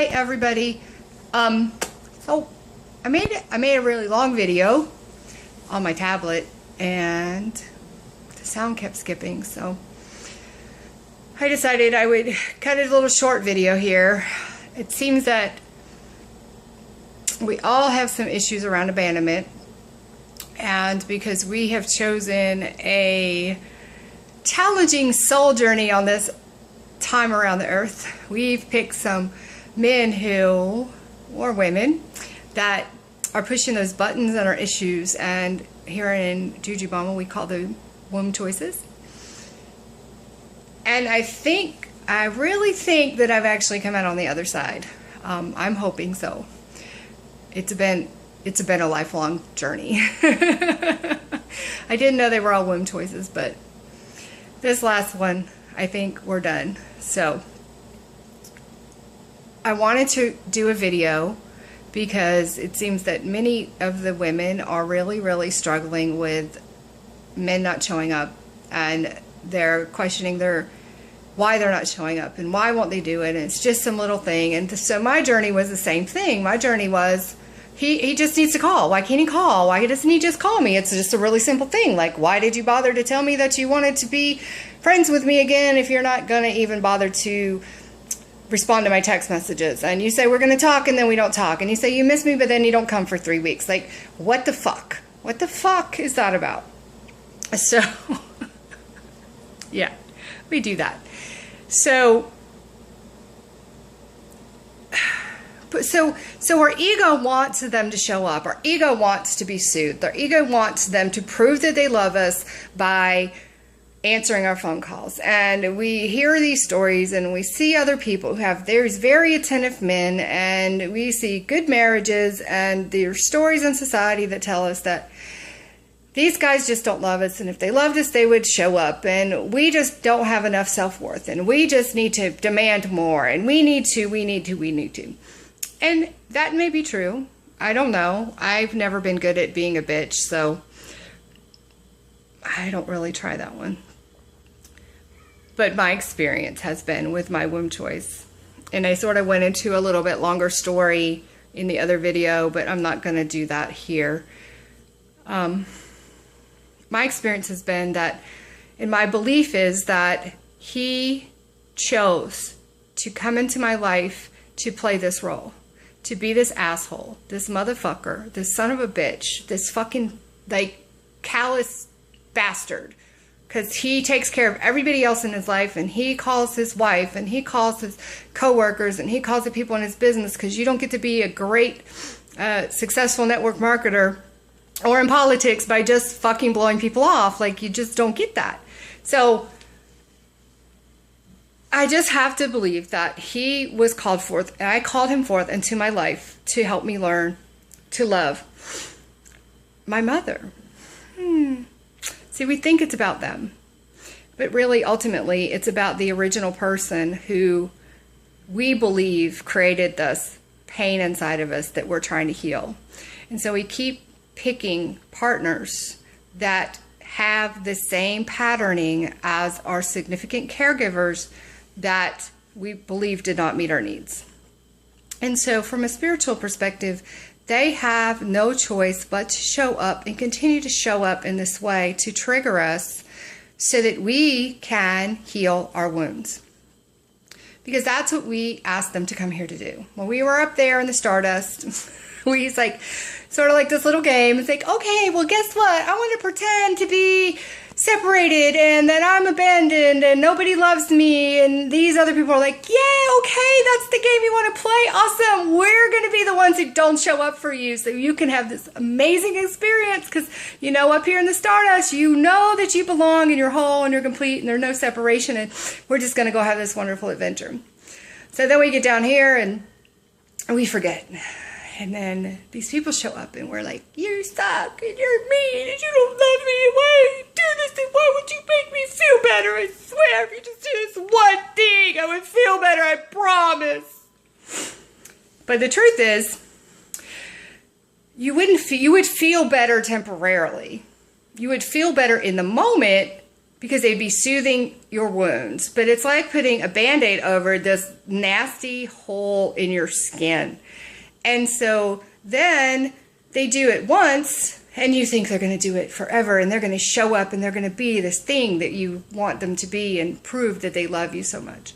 Hi everybody. So I made a really long video on my tablet and the sound kept skipping, so I decided I would cut a little short video here. It seems that we all have some issues around abandonment, and because we have chosen a challenging soul journey on this time around the earth, we've picked some men who, or women, that are pushing those buttons on our issues, and here in Jujubama we call them womb choices. And I really think that I've actually come out on the other side. I'm hoping so. It's been a lifelong journey. I didn't know they were all womb choices, but this last one, I think we're done. So I wanted to do a video because it seems that many of the women are really struggling with men not showing up, and they're questioning why they're not showing up and why won't they do it, and it's just some little thing. And so my journey was the same thing. My journey was he just needs to call. Why can't he call? Why doesn't he just call me? It's just a really simple thing, like, why did you bother to tell me that you wanted to be friends with me again if you're not going to even bother to respond to my text messages? And you say we're going to talk and then we don't talk, and you say you miss me but then you don't come for 3 weeks. Like, what the fuck? What the fuck is that about? So yeah, we do that. So our ego wants them to show up. Our ego wants to be soothed. Our ego wants them to prove that they love us by answering our phone calls. And we hear these stories and we see other people who have there's very attentive men, and we see good marriages, and there are stories in society that tell us that these guys just don't love us, and if they loved us they would show up, and we just don't have enough self-worth, and we just need to demand more, and we need to. And that may be true. I don't know. I've never been good at being a bitch, so I don't really try that one. But my experience has been with my womb choice. And I sort of went into a little bit longer story in the other video, but I'm not going to do that here. My experience has been that, and my belief is that he chose to come into my life to play this role. To be this asshole, this motherfucker, this son of a bitch, this fucking, like, callous bastard. Because he takes care of everybody else in his life, and he calls his wife, and he calls his coworkers, and he calls the people in his business, because you don't get to be a great, successful network marketer or in politics by just fucking blowing people off. Like, you just don't get that. So I just have to believe that he was called forth, and I called him forth into my life to help me learn to love my mother. See, we think it's about them, but really, ultimately, it's about the original person who we believe created this pain inside of us that we're trying to heal. And so we keep picking partners that have the same patterning as our significant caregivers that we believe did not meet our needs. And so from a spiritual perspective, they have no choice but to show up and continue to show up in this way to trigger us so that we can heal our wounds. Because that's what we asked them to come here to do. When we were up there in the Stardust, we sort of like this little game. It's like, okay, well, guess what? I want to pretend to be separated and that I'm abandoned and nobody loves me, and these other people are like, yeah, okay, that's the game you want to play. Awesome. We're going to be the ones who don't show up for you so you can have this amazing experience, because, you know, up here in the Stardust, you know that you belong and you're whole and you're complete and there's no separation, and we're just going to go have this wonderful adventure. So then we get down here and we forget. And then these people show up and we're like, you suck and you're mean and you don't love me. Why would you do this? And why would you make me feel better? I swear, if you just do this one thing, I would feel better. I promise. But the truth is, you would feel better temporarily. You would feel better in the moment, because they'd be soothing your wounds. But it's like putting a Band-Aid over this nasty hole in your skin. And so then they do it once, and you think they're going to do it forever, and they're going to show up, and they're going to be this thing that you want them to be and prove that they love you so much.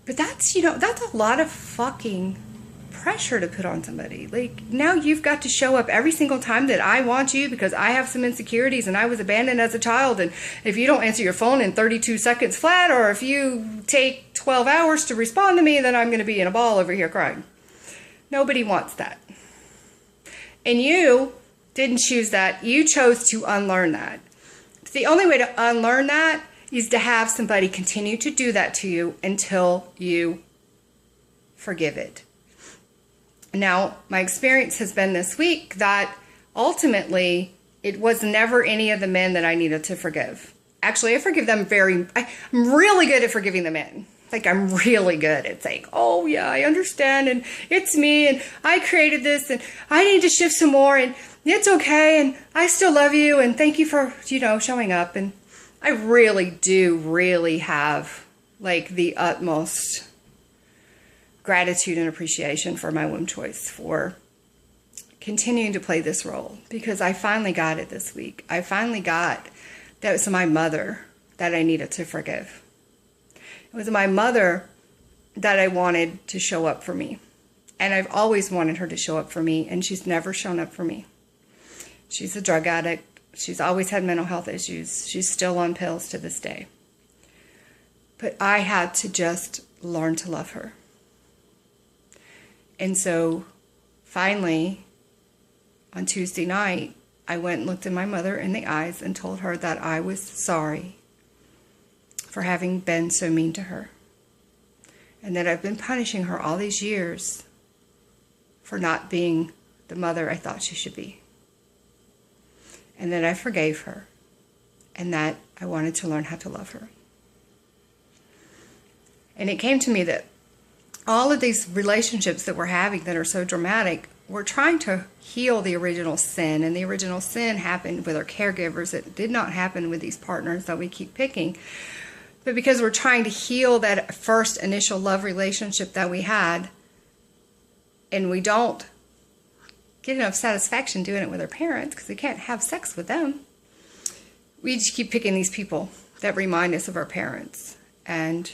But that's, that's a lot of fucking pressure to put on somebody. Like, now you've got to show up every single time that I want you because I have some insecurities and I was abandoned as a child, and if you don't answer your phone in 32 seconds flat, or if you take 12 hours to respond to me, then I'm going to be in a ball over here crying. Nobody wants that. And you didn't choose that. You chose to unlearn that. The only way to unlearn that is to have somebody continue to do that to you until you forgive it. Now, my experience has been this week that ultimately it was never any of the men that I needed to forgive. Actually, I forgive them I'm really good at forgiving the men. Like, I'm really good at saying, oh yeah, I understand, and it's me, and I created this, and I need to shift some more, and it's okay, and I still love you, and thank you for, showing up. And I really do have, like, the utmost gratitude and appreciation for my womb choice for continuing to play this role, because I finally got it this week. I finally got that it was my mother that I needed to forgive. It was my mother that I wanted to show up for me. And I've always wanted her to show up for me, and she's never shown up for me. She's a drug addict. She's always had mental health issues. She's still on pills to this day. But I had to just learn to love her. And so finally, on Tuesday night, I went and looked at my mother in the eyes and told her that I was sorry for having been so mean to her, and that I've been punishing her all these years for not being the mother I thought she should be, and that I forgave her, and that I wanted to learn how to love her. And it came to me that all of these relationships that we're having that are so dramatic, we're trying to heal the original sin, and the original sin happened with our caregivers. It did not happen with these partners that we keep picking. But because we're trying to heal that first initial love relationship that we had, and we don't get enough satisfaction doing it with our parents because we can't have sex with them, we just keep picking these people that remind us of our parents. And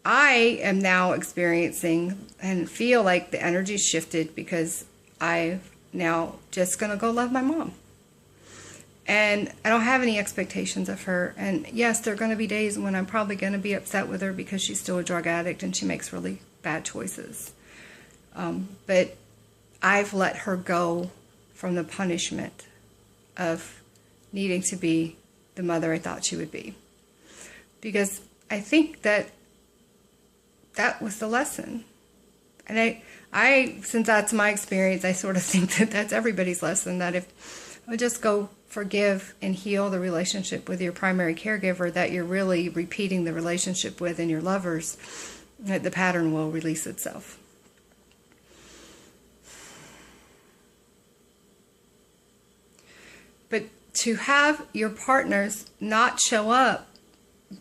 I am now experiencing and feel like the energy's shifted because I'm now just going to go love my mom. And I don't have any expectations of her. And yes, there are going to be days when I'm probably going to be upset with her because she's still a drug addict and she makes really bad choices. But I've let her go from the punishment of needing to be the mother I thought she would be. Because I think that was the lesson. And I since that's my experience, I sort of think that that's everybody's lesson, that if I just go forgive and heal the relationship with your primary caregiver that you're really repeating the relationship with and your lovers, that the pattern will release itself. But to have your partners not show up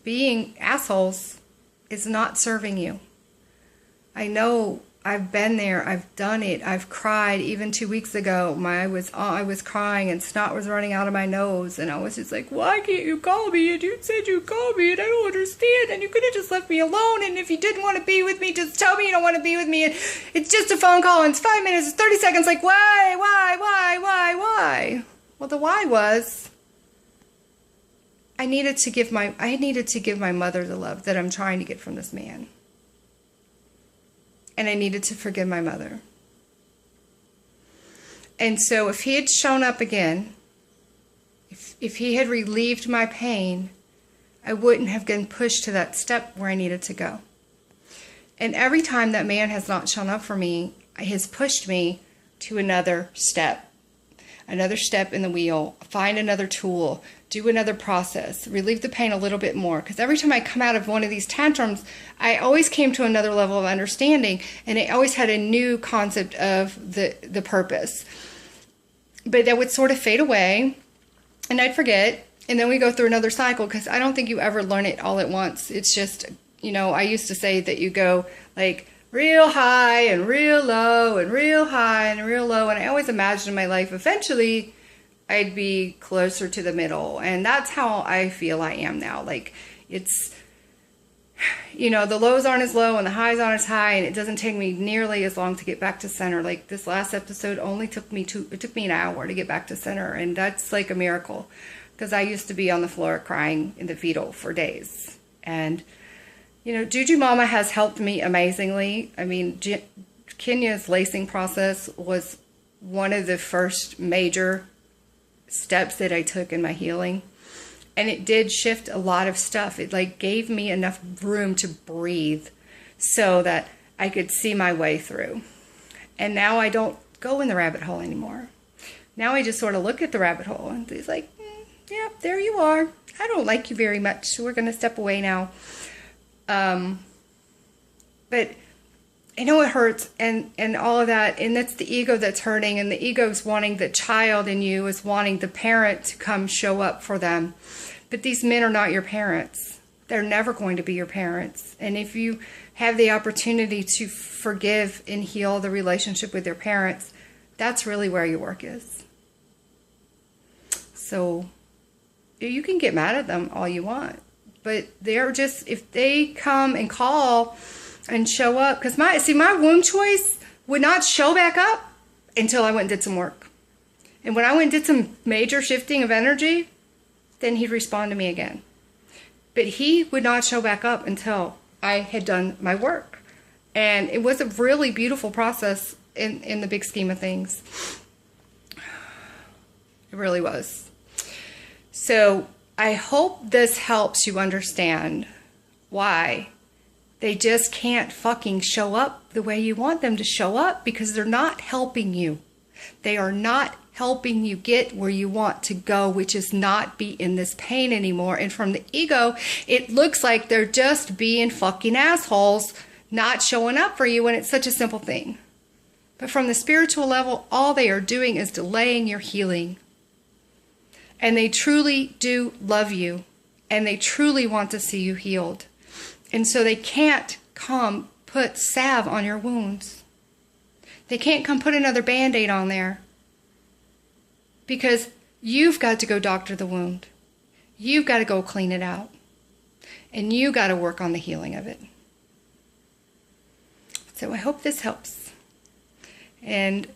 being assholes is not serving you. I know, I've been there, I've done it, I've cried. Even 2 weeks ago, I was crying and snot was running out of my nose, and I was just like, why can't you call me? And you said you'd call me, and I don't understand, and you could have just left me alone, and if you didn't want to be with me, just tell me you don't want to be with me, and it's just a phone call, and it's 5 minutes, it's 30 seconds, like, why? Well, the why was, I needed to give my mother the love that I'm trying to get from this man. And I needed to forgive my mother. And so if he had shown up again, if he had relieved my pain, I wouldn't have been pushed to that step where I needed to go. And every time that man has not shown up for me, he has pushed me to another step in the wheel, find another tool, do another process, relieve the pain a little bit more. Because every time I come out of one of these tantrums, I always came to another level of understanding, and I always had a new concept of the purpose. But that would sort of fade away, and I'd forget. And then we go through another cycle, because I don't think you ever learn it all at once. It's just, I used to say that you go like real high and real low and real high and real low. And I always imagined my life eventually I'd be closer to the middle. And that's how I feel I am now. Like, it's, the lows aren't as low and the highs aren't as high, and it doesn't take me nearly as long to get back to center. Like, this last episode only took me an hour to get back to center, and that's like a miracle, because I used to be on the floor crying in the fetal for days. And Juju Mama has helped me amazingly. I mean, Kenya's lacing process was one of the first major steps that I took in my healing. And it did shift a lot of stuff. It like gave me enough room to breathe so that I could see my way through. And now I don't go in the rabbit hole anymore. Now I just sort of look at the rabbit hole and it's like, yep, there you are. I don't like you very much, so we're going to step away now. But I know it hurts and all of that, and that's the ego that's hurting, and the ego's wanting, the child in you is wanting the parent to come show up for them. But these men are not your parents. They're never going to be your parents. And if you have the opportunity to forgive and heal the relationship with your parents, that's really where your work is. So you can get mad at them all you want, but they're just, if they come and call and show up, because my womb choice would not show back up until I went and did some work. And when I went and did some major shifting of energy, then he'd respond to me again. But he would not show back up until I had done my work. And it was a really beautiful process in the big scheme of things. It really was. So I hope this helps you understand why they just can't fucking show up the way you want them to show up, because they're not helping you. They are not helping you get where you want to go, which is not be in this pain anymore. And from the ego, it looks like they're just being fucking assholes, not showing up for you when it's such a simple thing. But from the spiritual level, all they are doing is delaying your healing. And they truly do love you, and they truly want to see you healed. And so they can't come put salve on your wounds. They can't come put another Band-Aid on there, because you've got to go doctor the wound. You've got to go clean it out. And you got to work on the healing of it. So I hope this helps. And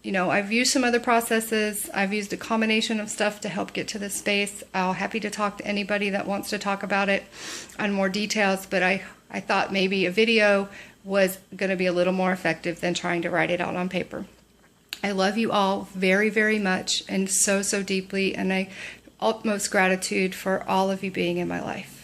I've used some other processes. I've used a combination of stuff to help get to this space. I'm happy to talk to anybody that wants to talk about it on more details, but I thought maybe a video was going to be a little more effective than trying to write it out on paper. I love you all very, very much, and so, so deeply, and I utmost gratitude for all of you being in my life.